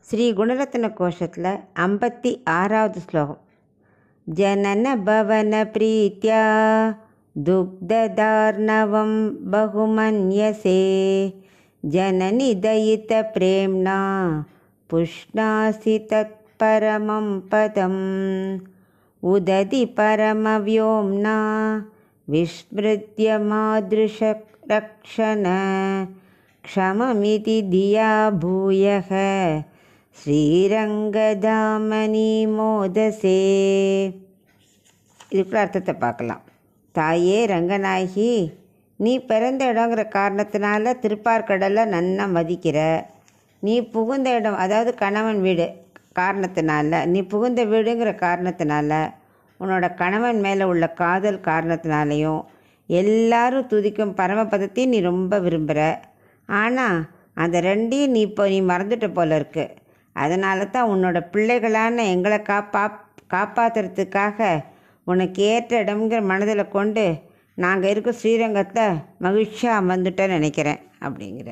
ஸ்ரீ குணரத்ன கோஷத்தில் 56வது ஸ்லோகம். ஜனன பவன பிரீத்யா துக்ததார்ணவம் பகுமன்யசே ஜனனி தயித பிரேம்ணா புஷ்ணாசி தத் பரமம் பதம் உததி பரமவ்யோம்னா விஸ்மிருத்ய மாத்ருஷ ரக்ஷண க்ஷமமிதி தியா பூயக ஸ்ரீரங்கதாமனி மோதசே. இதுக்குள்ள அர்த்தத்தை பார்க்கலாம். தாயே ரங்கநாயகி, நீ பிறந்த இடங்கிற காரணத்தினால திருப்பார்கடலை நன்னா மதிக்கிற. நீ புகுந்த இடம், அதாவது கணவன் வீடு காரணத்தினால, நீ புகுந்த வீடுங்கிற காரணத்தினால, உன்னோட கணவன் மேலே உள்ள காதல் காரணத்தினாலையும் எல்லாரும் துதிக்கும் பரமபதத்தையும் நீ ரொம்ப விரும்புகிற. ஆனால் அந்த ரெண்டையும் நீ மறந்துட்ட போல இருக்கு. அதனால தான் உன்னோட பிள்ளைகளான எங்களை காப்பாற்றுறதுக்காக உனக்கு ஏற்ற இடம்ங்கிற மனதில் கொண்டு நாங்கள் இருக்க ஸ்ரீரங்கத்தை மகிழ்ச்சியாக அமர்ந்துட்டேன்னு நினைக்கிறேன் அப்படிங்கிற.